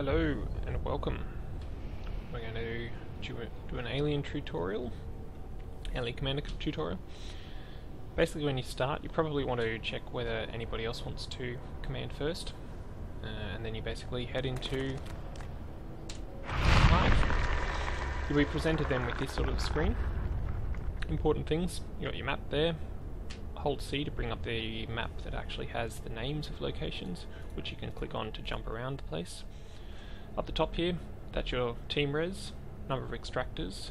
Hello and welcome. We're going to do an Alien tutorial, Alien Commander tutorial. Basically, when you start, you probably want to check whether anybody else wants to command first, and then you basically head into Hive. You'll be presented then with this sort of screen. Important things: you got your map there. Hold C to bring up the map that actually has the names of locations, which you can click on to jump around the place. Up the top here, that's your team res, number of extractors.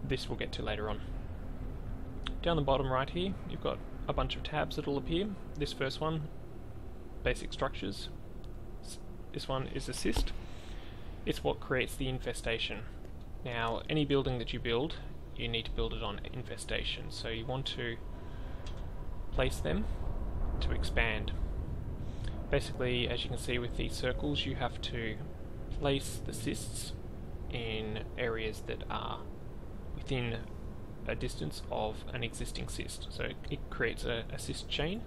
This we'll get to later on. Down the bottom right here, you've got a bunch of tabs that will appear. This first one, basic structures. This one is assist. It's what creates the infestation. Now, any building that you build, you need to build it on infestation. So you want to place them to expand. Basically, as you can see with these circles, you have to place the cysts in areas that are within a distance of an existing cyst. So it creates a cyst chain,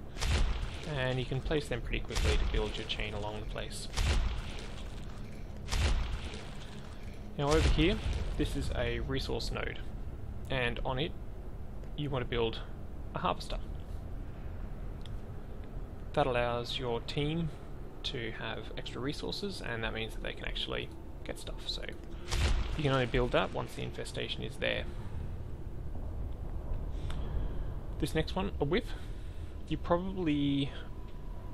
and you can place them pretty quickly to build your chain along the place. Now over here, this is a resource node, and on it you want to build a harvester. That allows your team to have extra resources, and that means that they can actually get stuff. So you can only build that once the infestation is there. This next one, a whip. You probably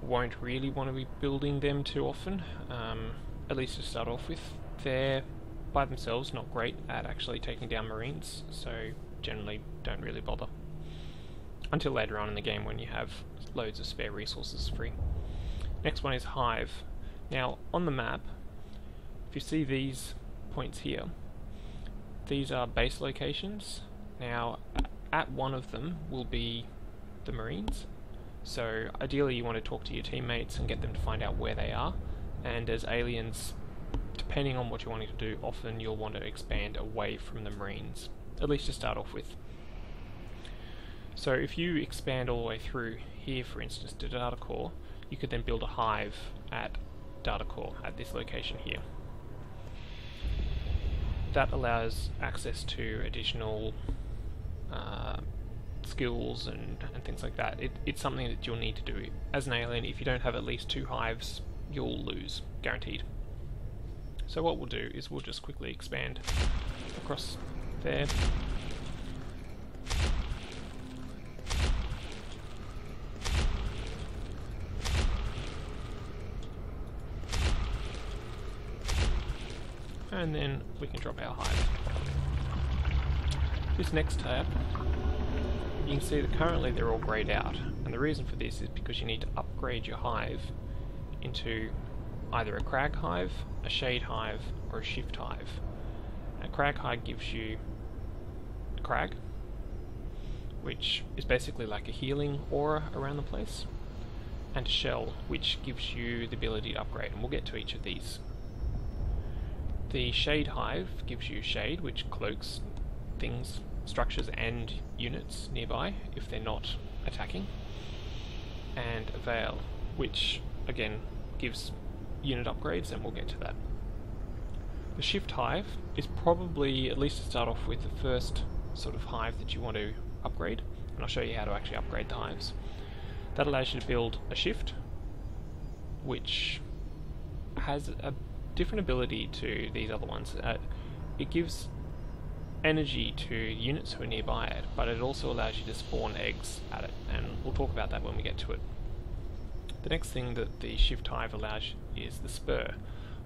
won't really want to be building them too often, at least to start off with. They're by themselves not great at actually taking down marines, so generally don't really bother. Until later on in the game when you have loads of spare resources free. Next one is Hive. Now on the map, if you see these points here, these are base locations. Now at one of them will be the Marines, so ideally you want to talk to your teammates and get them to find out where they are, and as aliens, depending on what you're wanting to do, often you'll want to expand away from the Marines, at least to start off with. So if you expand all the way through here, for instance, to Data Core, you could then build a hive at Data Core, at this location here. That allows access to additional skills and things like that. It's something that you'll need to do. As an alien, if you don't have at least 2 hives, you'll lose, guaranteed. So what we'll do is we'll just quickly expand across there. And then we can drop our hive. This next tab, you can see that currently they're all greyed out, and the reason for this is because you need to upgrade your hive into either a crag hive, a shade hive, or a shift hive. A crag hive gives you a crag, which is basically like a healing aura around the place, and a shell, which gives you the ability to upgrade, and we'll get to each of these. The shade hive gives you shade, which cloaks things, structures and units nearby if they're not attacking, and a veil, which again gives unit upgrades, and we'll get to that. The shift hive is probably, at least to start off with, the first sort of hive that you want to upgrade, and I'll show you how to actually upgrade the hives. That allows you to build a shift, which has a different ability to these other ones. It gives energy to units who are nearby it, but it also allows you to spawn eggs at it, and we'll talk about that when we get to it. The next thing that the shift hive allows is the spur,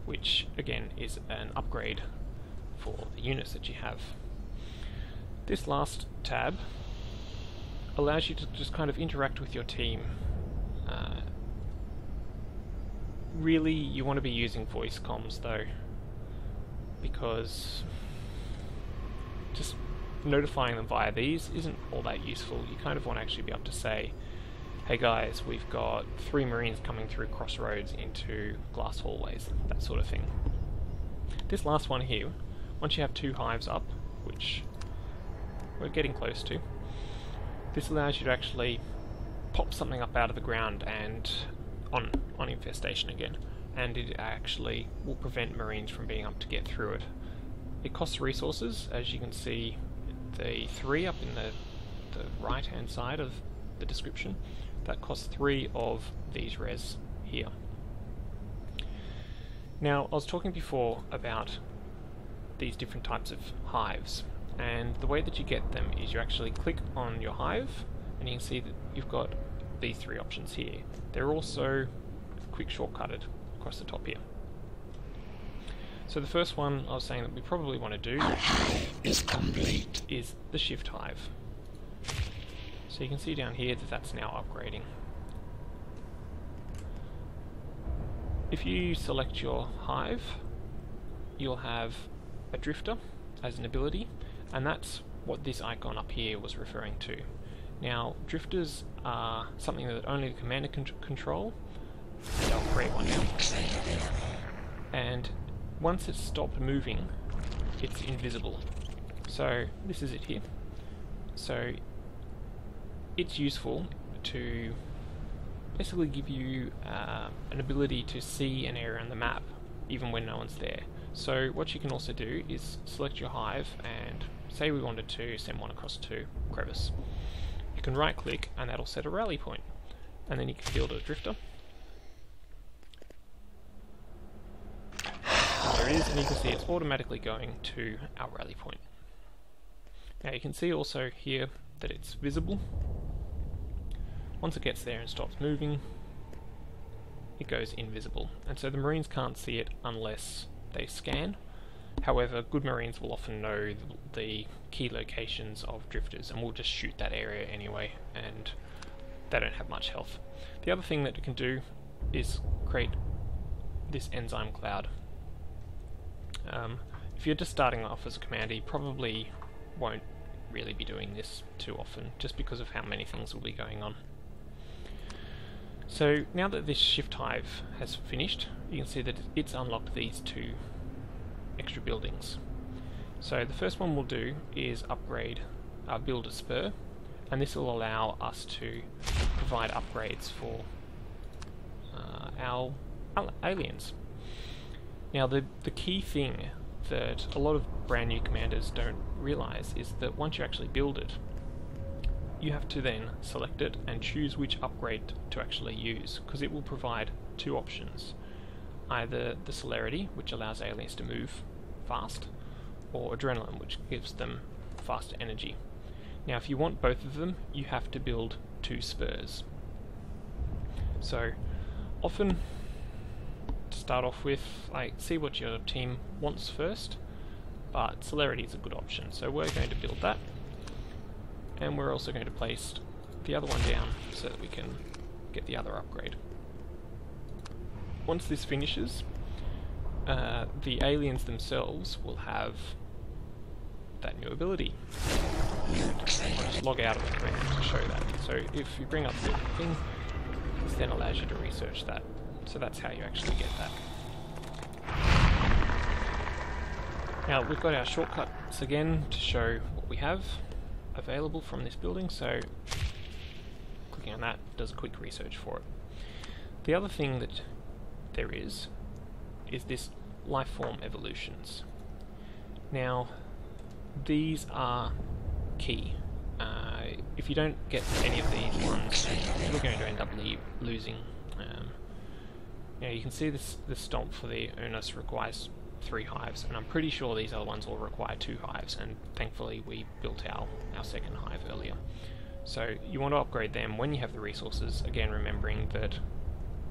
which again is an upgrade for the units that you have. This last tab allows you to just kind of interact with your team. Really, you want to be using voice comms though, because just notifying them via these isn't all that useful. You kind of want to actually be able to say, hey guys, we've got 3 Marines coming through crossroads into glass hallways, that sort of thing. This last one here, once you have 2 hives up, which we're getting close to, this allows you to actually pop something up out of the ground and on infestation again. and it actually will prevent marines from being able to get through it. It costs resources, as you can see the 3 up in the right hand side of the description. That costs 3 of these res here. Now, I was talking before about these different types of hives, and the way that you get them is you actually click on your hive and you can see that you've got these 3 options here. They're also quick shortcutted across the top here. So the first one I was saying that we probably want to do is the shift hive. So you can see down here that that's now upgrading. If you select your hive, you'll have a drifter as an ability, and that's what this icon up here was referring to. Now, drifters are something that only the commander can control, and I'll create one now. And once it's stopped moving, it's invisible. So this is it here. So it's useful to basically give you an ability to see an area on the map even when no one's there. So what you can also do is select your hive, and say we wanted to send one across to Crevice. You can right click and that'll set a rally point, and then you can build a drifter. There it is, and you can see it's automatically going to our rally point. Now you can see also here that it's visible. Once it gets there and stops moving, it goes invisible, and so the marines can't see it unless they scan. However, good marines will often know the key locations of drifters and will just shoot that area anyway, and they don't have much health. The other thing that you can do is create this enzyme cloud. If you're just starting off as a commander, you probably won't really be doing this too often, just because of how many things will be going on. So now that this shift hive has finished, you can see that it's unlocked these 2 extra buildings. So the first one we'll do is upgrade our builder spur, and this will allow us to provide upgrades for our aliens. Now the key thing that a lot of brand new commanders don't realise is that once you actually build it, you have to then select it and choose which upgrade to actually use, because it will provide 2 options. Either the celerity, which allows aliens to move fast, or adrenaline, which gives them faster energy. Now if you want both of them, you have to build 2 spurs. So often, to start off with, see what your team wants first, but celerity is a good option, so we're going to build that. And we're also going to place the other one down so that we can get the other upgrade. Once this finishes, the aliens themselves will have that new ability. I'll just log out of the command to show that. So if you bring up the thing, this then allows you to research that. So that's how you actually get that. Now we've got our shortcuts again to show what we have available from this building, so clicking on that does a quick research for it. The other thing that there is this lifeform evolutions. Now these are key. If you don't get any of these ones, we're going to end up losing. Now you can see this stomp for the Unas requires 3 hives, and I'm pretty sure these other ones will require 2 hives, and thankfully we built our second hive earlier. So you want to upgrade them when you have the resources, again remembering that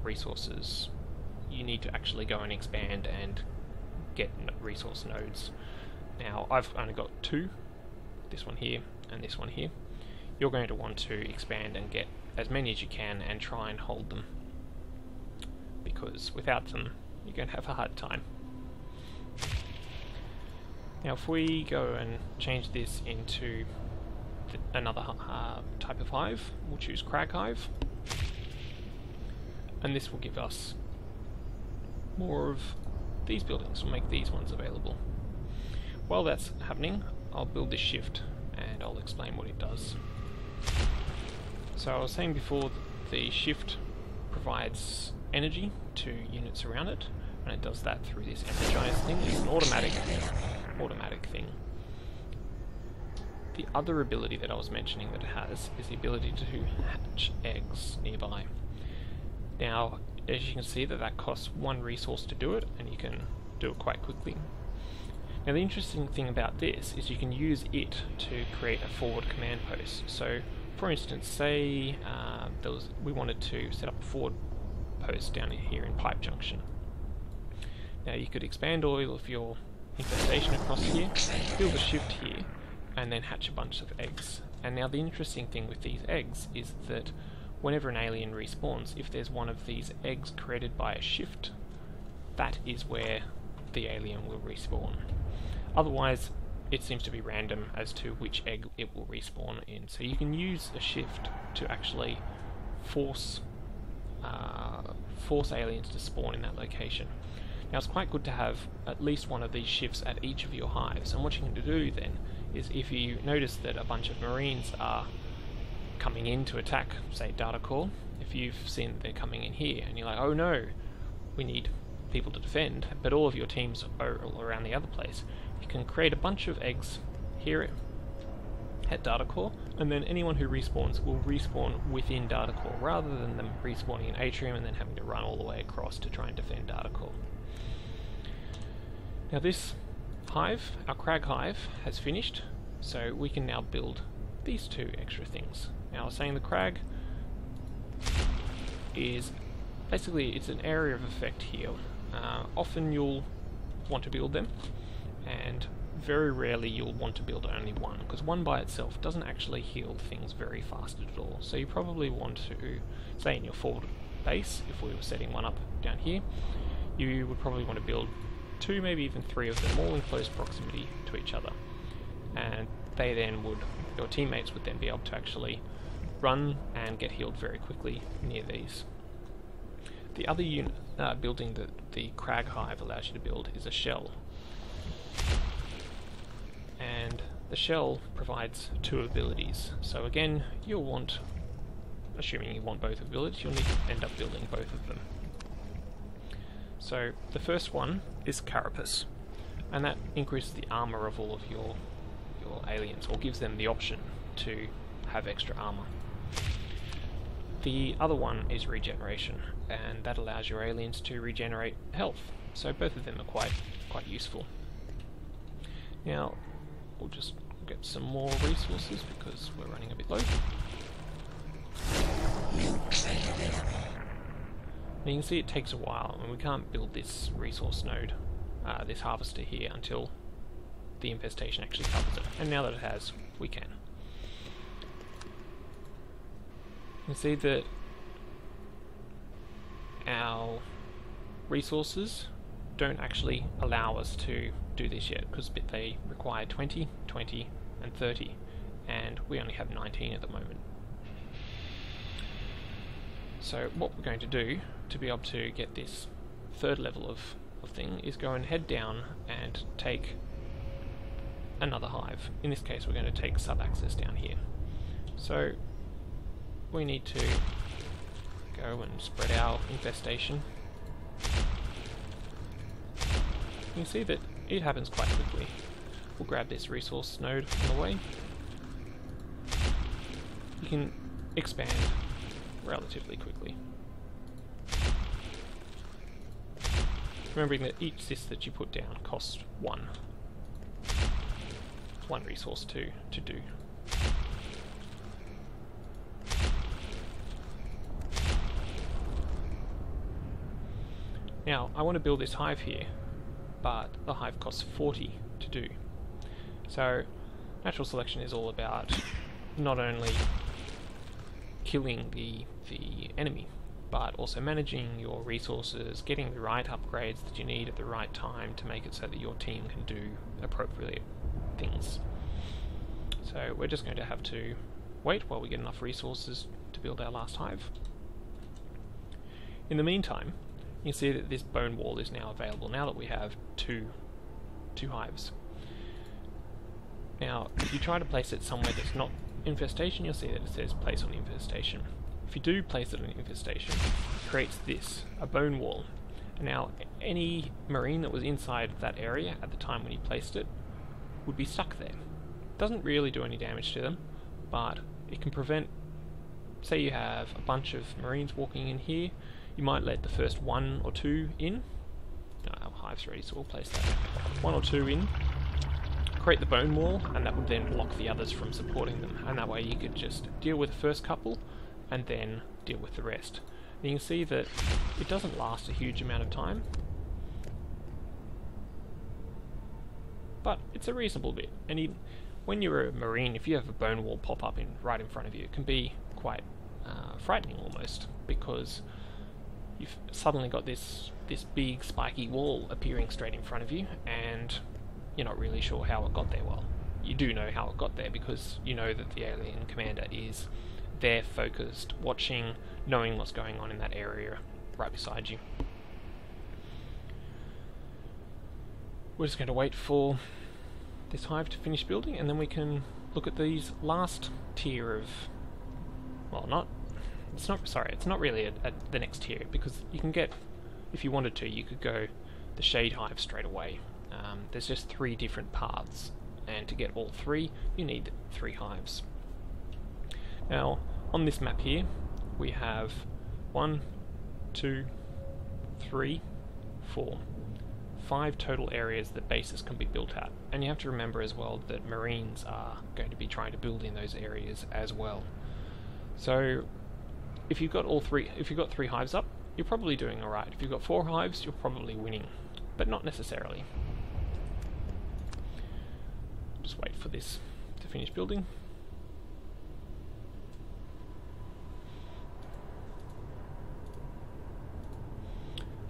resources, you need to actually go and expand and get resource nodes. Now I've only got 2, this one here and this one here. You're going to want to expand and get as many as you can and try and hold them, because without them you're going to have a hard time. Now if we go and change this into another type of hive, we'll choose Crag Hive, and this will give us more of these buildings. We'll make these ones available. While that's happening, I'll build this shift and I'll explain what it does. So I was saying before, the shift provides energy to units around it, and it does that through this energize thing. It's an automatic thing. The other ability that I was mentioning that it has is the ability to hatch eggs nearby. Now, as you can see, that costs 1 resource to do it, and you can do it quite quickly. Now, the interesting thing about this is you can use it to create a forward command post. So, for instance, say we wanted to set up a forward post down here in Pipe Junction. Now, you could expand all of your infestation across here, build a shift here, and then hatch a bunch of eggs. And now the interesting thing with these eggs is that whenever an alien respawns, if there's one of these eggs created by a shift, that is where the alien will respawn. Otherwise, it seems to be random as to which egg it will respawn in. So you can use a shift to actually force aliens to spawn in that location. Now, it's quite good to have at least one of these shifts at each of your hives, and what you can do then is, if you notice that a bunch of marines are coming in to attack, say, Data Core, if you've seen that they're coming in here and you're like, oh no, we need people to defend, but all of your teams are all around the other place, you can create a bunch of eggs here at Data Core, and then anyone who respawns will respawn within Data Core, rather than them respawning in Atrium and then having to run all the way across to try and defend Data Core. Now, this hive, our crag hive, has finished, so we can now build these 2 extra things. Now, I was saying the crag is basically, it's an area of effect heal. Often you'll want to build them, and very rarely you'll want to build only one, because one by itself doesn't actually heal things very fast at all. So you probably want to, say in your forward base, if we were setting one up down here, you would probably want to build 2, maybe even 3 of them, all in close proximity to each other. And they then would, your teammates would then be able to actually run and get healed very quickly near these. The other unit building that the crag hive allows you to build is a shell. And the shell provides 2 abilities. So again, you'll want, assuming you want both abilities, you'll need to end up building both of them. So the first one is Carapace, and that increases the armor of all of your aliens, or gives them the option to have extra armor. The other one is Regeneration, and that allows your aliens to regenerate health. So both of them are quite useful. Now, we'll just get some more resources because we're running a bit low. Now, you can see it takes a while, and we can't build this resource node, this harvester here, until the infestation actually covers it. And now that it has, we can. You can see that our resources don't actually allow us to do this yet, because they require 20, 20, and 30, and we only have 19 at the moment. So what we're going to do to be able to get this 3rd level of thing is go and head down and take another hive. In this case, we're going to take Subaxis down here. So we need to go and spread our infestation. You can see that it happens quite quickly. We'll grab this resource node on the way. You can expand relatively quickly. Remembering that each cyst that you put down costs one resource to do. Now, I want to build this hive here, but the hive costs 40 to do. So, natural selection is all about not only killing the enemy, but also managing your resources, getting the right upgrades that you need at the right time to make it so that your team can do appropriate things. So we're just going to have to wait while we get enough resources to build our last hive. In the meantime, you can see that this bone wall is now available, now that we have two hives. Now, if you try to place it somewhere that's not infestation, you'll see that it says place on infestation. If you do place it on an infestation, it creates this, a bone wall. Now, any marine that was inside that area at the time when you placed it would be stuck there. Doesn't really do any damage to them, but it can prevent, say you have a bunch of marines walking in here, you might let the first 1 or 2 in. Our hive's ready, so we'll place that. 1 or 2 in, create the bone wall, and that would then block the others from supporting them, and that way you could just deal with the first couple and then deal with the rest. And you can see that it doesn't last a huge amount of time, but it's a reasonable bit. And when you're a marine, if you have a bone wall pop up right in front of you, it can be quite frightening almost, because you've suddenly got this big spiky wall appearing straight in front of you, and you're not really sure how it got there. Well, you do know how it got there, because you know that the alien commander is there, focused, watching, knowing what's going on in that area right beside you. We're just going to wait for this hive to finish building, and then we can look at these last tier of, well, it's not really the next tier, because you can get, if you wanted to, you could go the shade hive straight away. There's just 3 different paths, and to get all 3 you need 3 hives. Now on this map here we have 1, 2, 3, 4, 5 total areas that bases can be built at, and you have to remember as well that marines are going to be trying to build in those areas as well. So if you've got 3 hives up, you're probably doing alright. If you've got 4 hives, you're probably winning, but not necessarily. Just wait for this to finish building.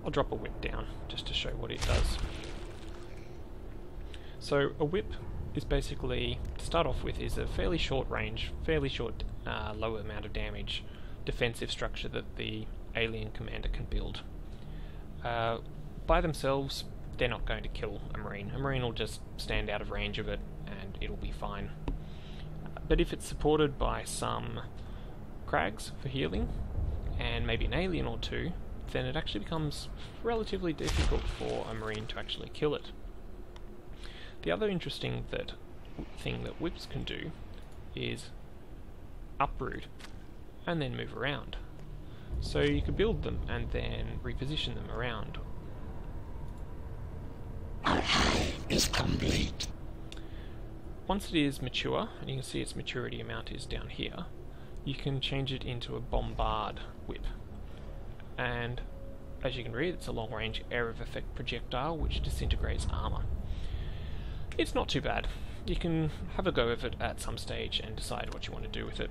I'll drop a whip down just to show what it does. So a whip is basically, to start off with, is a fairly short range, low amount of damage defensive structure that the alien commander can build. By themselves, they're not going to kill a marine. A marine will just stand out of range of it and it'll be fine. But if it's supported by some crags for healing, and maybe an alien or 2, then it actually becomes relatively difficult for a marine to actually kill it. The other interesting thing that whips can do is uproot and then move around. So you could build them and then reposition them around. Our hive is complete. Once it is mature, and you can see its maturity amount is down here, you can change it into a bombard whip. And as you can read, it's a long-range area of effect projectile which disintegrates armor. It's not too bad. You can have a go of it at some stage and decide what you want to do with it.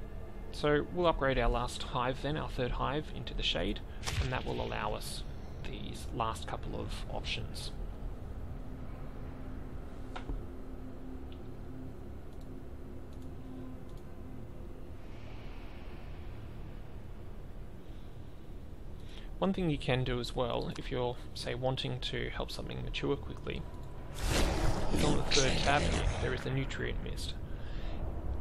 So we'll upgrade our last hive then, our 3rd hive, into the shade, and that will allow us these last couple of options. One thing you can do as well, if you're, say, wanting to help something mature quickly, is on the 3rd tab here, there is the nutrient mist.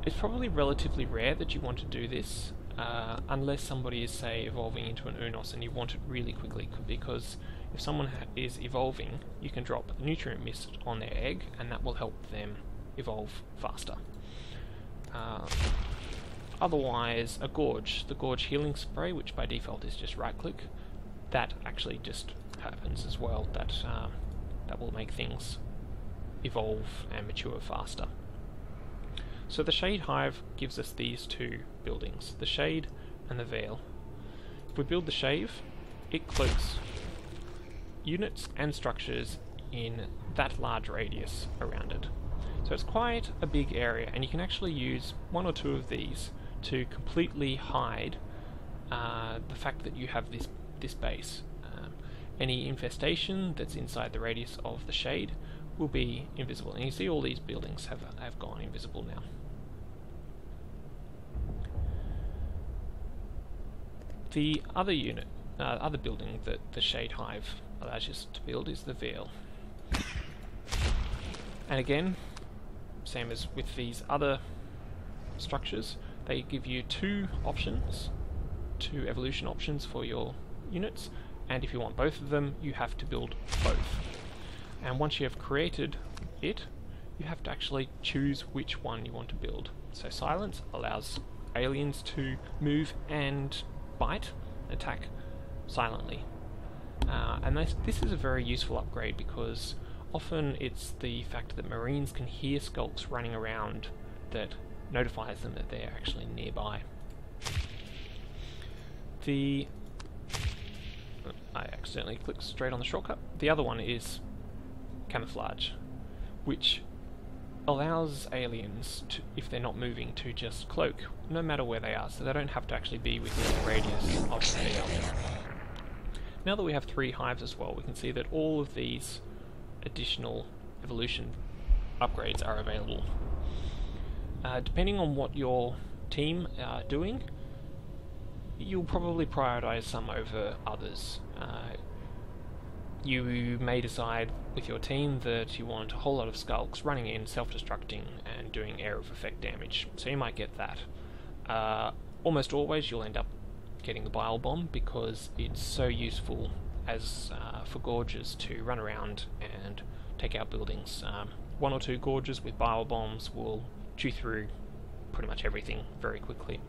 It's probably relatively rare that you want to do this, unless somebody is, say, evolving into an Unos and you want it really quickly, because if someone is evolving, you can drop nutrient mist on their egg, and that will help them evolve faster. Otherwise, the Gorge healing spray, which by default is just right-click, that actually just happens as well. That will make things evolve and mature faster. So the Shade Hive gives us these 2 buildings, the Shade and the Veil. If we build the Shave, it cloaks units and structures in that large radius around it. So it's quite a big area, and you can actually use 1 or 2 of these to completely hide the fact that you have this base. Any infestation that's inside the radius of the shade will be invisible, and you see all these buildings have gone invisible now. The other other building that the Shade Hive allows us to build is the Veil. And again, same as with these other structures, they give you 2 options two evolution options for your units, and if you want both of them, you have to build both. And once you have created it, you have to actually choose which one you want to build. So silence allows aliens to move and bite, attack silently. And this is a very useful upgrade because often it's the fact that Marines can hear skulks running around that notifies them that they're actually nearby. I accidentally clicked straight on the shortcut. The other one is camouflage, which allows aliens, to, if they're not moving, to just cloak no matter where they are, so they don't have to actually be within the radius of the field. Now that we have 3 hives as well, we can see that all of these additional evolution upgrades are available. Depending on what your team are doing, you'll probably prioritize some over others. You may decide with your team that you want a whole lot of skulks running in, self-destructing, and doing area of effect damage, so you might get that. Almost always you'll end up getting the bile bomb because it's so useful as for gorges to run around and take out buildings. 1 or 2 gorges with bile bombs will chew through pretty much everything very quickly.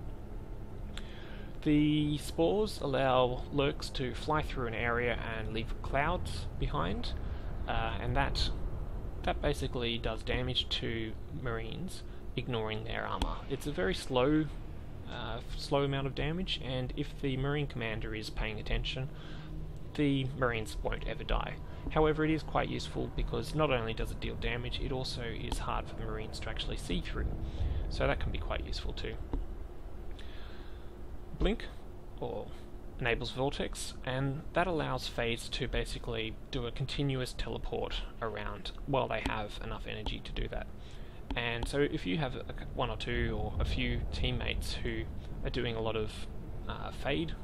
The spores allow lurks to fly through an area and leave clouds behind, and that basically does damage to Marines, ignoring their armor. It's a very slow amount of damage, and if the Marine commander is paying attention, the Marines won't ever die. However, it is quite useful because not only does it deal damage, it also is hard for the Marines to actually see through, so that can be quite useful too. Blink, or enables Vortex, and that allows Fades to basically do a continuous teleport around while they have enough energy to do that. And so if you have 1 or 2 or a few teammates who are doing a lot of Fade,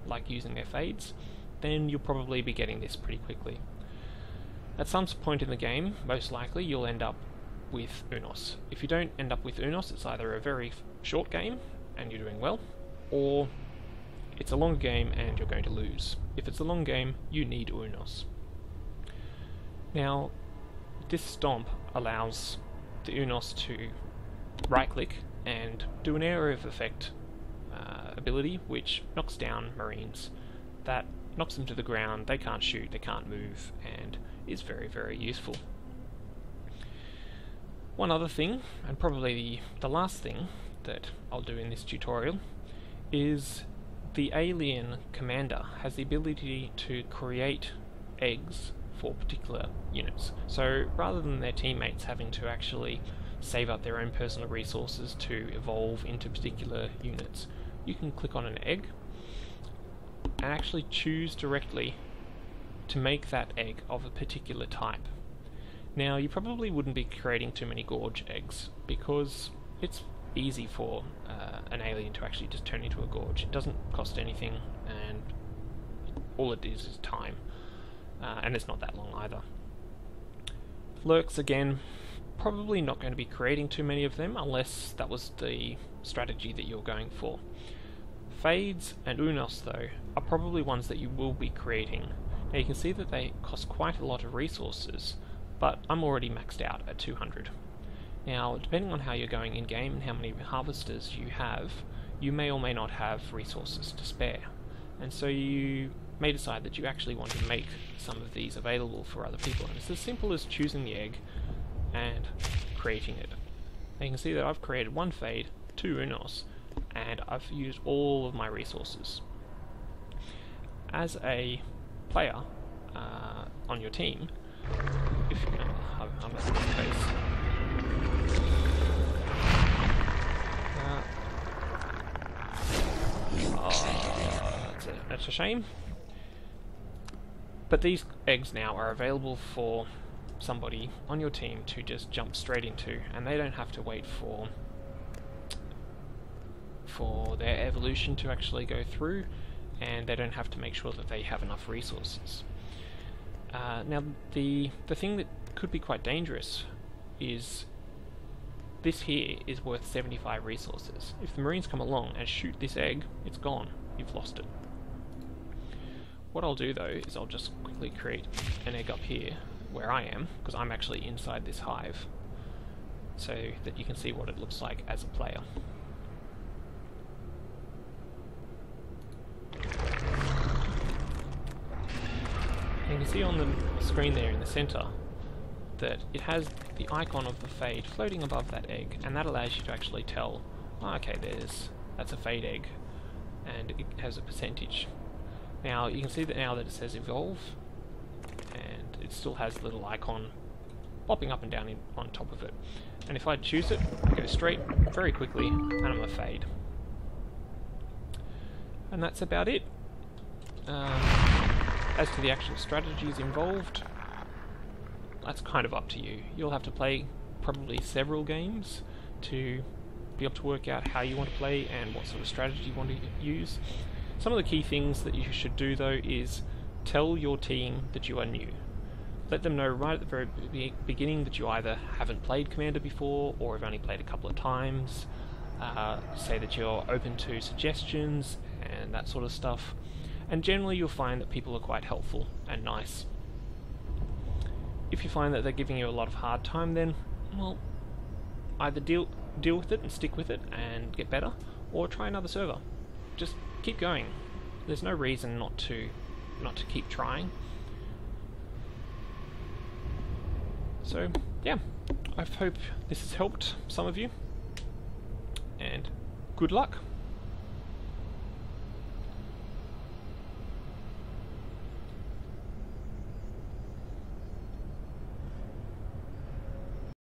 like using their Fades, then you'll probably be getting this pretty quickly. At some point in the game, most likely you'll end up with Unos. If you don't end up with Unos, it's either a very short game and you're doing well, or it's a long game and you're going to lose. If it's a long game, you need Unos. Now, this stomp allows the Unos to right-click and do an area of effect ability, which knocks down Marines. That knocks them to the ground, they can't shoot, they can't move, and is very, very useful. One other thing, and probably the last thing that I'll do in this tutorial, is the alien commander has the ability to create eggs for particular units. So rather than their teammates having to actually save up their own personal resources to evolve into particular units, you can click on an egg and actually choose directly to make that egg of a particular type. Now, you probably wouldn't be creating too many Gorge eggs because it's easy for an alien to actually just turn into a Gorge. It doesn't cost anything, and all it is time, and it's not that long either. Lurks, again, probably not going to be creating too many of them unless that was the strategy that you're going for. Fades and Unos, though, are probably ones that you will be creating. Now you can see that they cost quite a lot of resources, but I'm already maxed out at 200. Now, depending on how you're going in-game and how many harvesters you have, you may or may not have resources to spare. And so you may decide that you actually want to make some of these available for other people. And it's as simple as choosing the egg and creating it. Now you can see that I've created 1 Fade, 2 Unos, and I've used all of my resources. As a player on your team, if you I'm at the space. That's a shame. But these eggs now are available for somebody on your team to just jump straight into, and they don't have to wait for their evolution to actually go through, and they don't have to make sure that they have enough resources. Now, the thing that could be quite dangerous is this here is worth 75 resources. If the Marines come along and shoot this egg, it's gone. You've lost it. What I'll do though is I'll just quickly create an egg up here where I am, because I'm actually inside this hive, so that you can see what it looks like as a player. And you can see on the screen there in the center that it has the icon of the Fade floating above that egg, and that allows you to actually tell, oh, okay, that's a Fade egg, and it has a percentage. Now you can see that now that it says evolve, and it still has a little icon popping up and down on top of it. And if I choose it, I go straight very quickly, and I'm a Fade. And that's about it. As to the actual strategies involved, that's kind of up to you. You'll have to play probably several games to be able to work out how you want to play and what sort of strategy you want to use. Some of the key things that you should do though is tell your team that you are new. Let them know right at the very beginning that you either haven't played Commander before or have only played a couple of times. Say that you're open to suggestions and that sort of stuff. And generally you'll find that people are quite helpful and nice. If you find that they're giving you a lot of hard time, then, well, either deal with it and stick with it and get better, or try another server. Just keep going. There's no reason not to keep trying. So yeah, I hope this has helped some of you, and good luck.